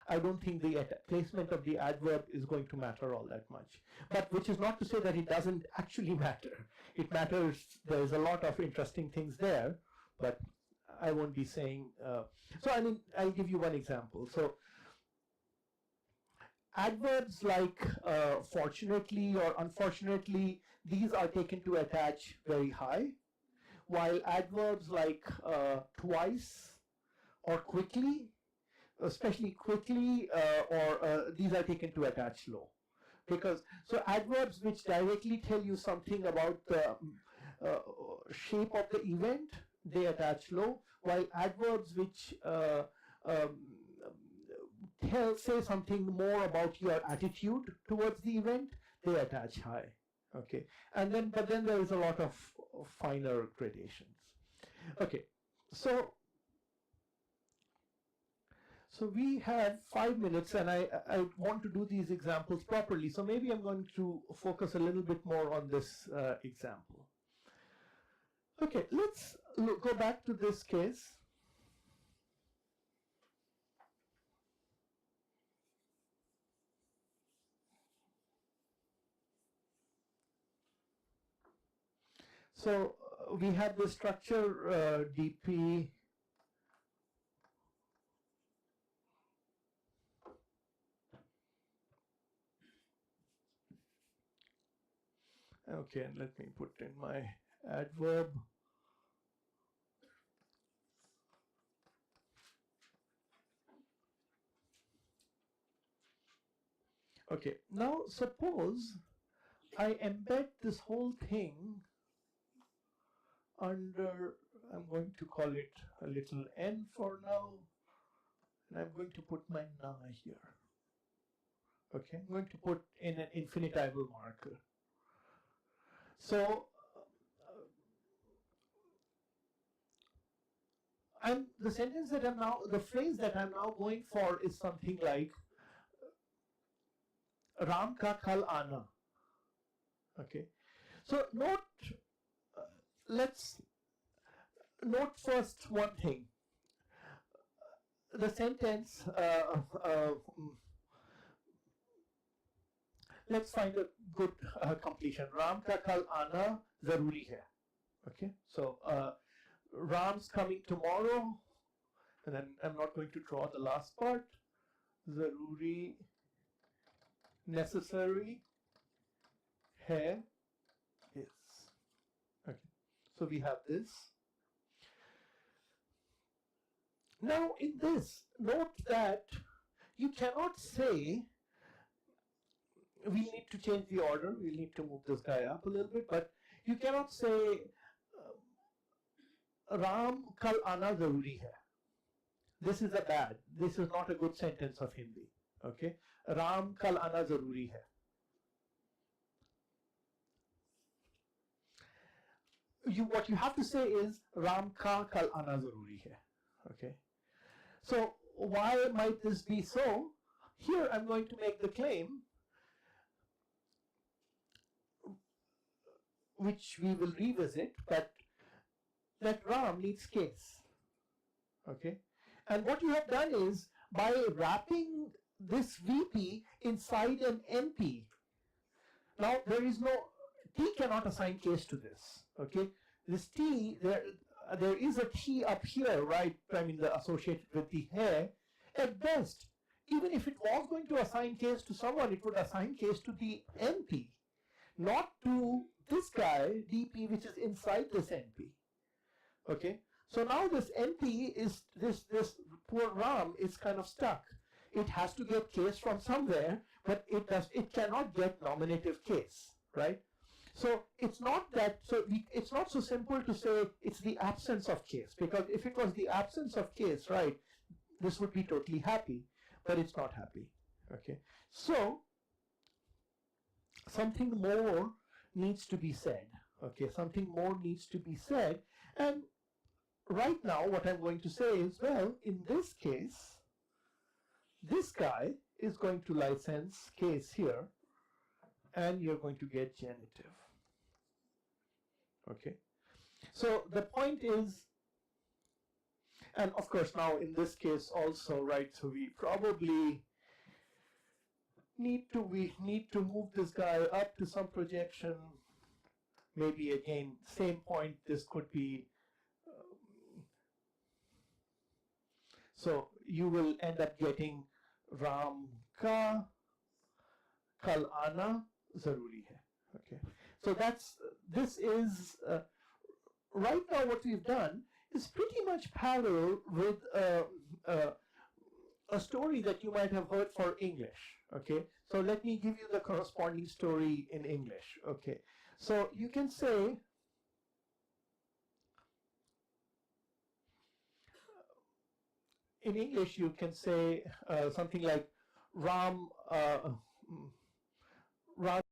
I don't think the placement of the adverb is going to matter all that much. But which is not to say that it doesn't actually matter. It matters. There's a lot of interesting things there, but I won't be saying. So I mean, I'll give you one example. So adverbs like fortunately or unfortunately, these are taken to attach very high, while adverbs like twice or quickly, especially quickly, these are taken to attach low. Because so adverbs which directly tell you something about the shape of the event, they attach low, while adverbs which say something more about your attitude towards the event, they attach high. Okay, and then but then there is a lot of finer gradations. Okay, so we have 5 minutes, and I want to do these examples properly. So maybe I'm going to focus a little bit more on this example. Okay, let's go back to this case. So we have the structure dp okay, and let me put in my adverb. Okay, now suppose I embed this whole thing under, I'm going to call it a little n for now, and I'm going to put my na here. Okay, I'm going to put in an infinitival marker. So, the sentence that I'm now, the phrase that I'm now going for is something like Ram ka kal aana. Okay, so let's note first one thing. The sentence, let's find a good completion. Ram ka kal aana zaruri hai. Okay, so Ram's coming tomorrow, and then I'm not going to draw the last part. Zaruri, necessary hai is. Okay, so we have this. Now in this, note that you cannot say we need to change the order, we need to move this guy up a little bit, but you cannot say Ram kal aana zaruri hai. This is this is not a good sentence of Hindi. Okay, Ram kal aana zaruri hai. What you have to say is Ram ka kal aana zaruri hai. Okay, so why might this be so? Here I'm going to make the claim, which we will revisit, but that Ram needs case. Okay, and what you have done is by wrapping this VP inside an NP. Now there is no T cannot assign case to this. Okay, this T there is a T up here, right? I mean, associated with the hair. At best, even if it was going to assign case to someone, it would assign case to the NP, not to this guy DP, which is inside this NP. Okay, so now this NP is this poor Ram is kind of stuck. It has to get case from somewhere, but it cannot get nominative case, right? So it's not that it's not so simple to say it's the absence of case, because if it was the absence of case, right, this would be totally happy, but it's not happy. Okay, so something more needs to be said. Okay, something more needs to be said, and right now what I'm going to say is, well, in this case, this guy is going to license case here, and you're going to get genitive. Okay, so the point is, And of course, now in this case also, right, so we probably we need to move this guy up to some projection. Maybe again, same point, this could be, so you will end up getting Ram ka kal aana zaruri hai. Okay, so this is right now what we've done is pretty much parallel with a story that you might have heard for English. Okay, so let me give you the corresponding story in English. Okay, so you can say, in English you can say something like Ram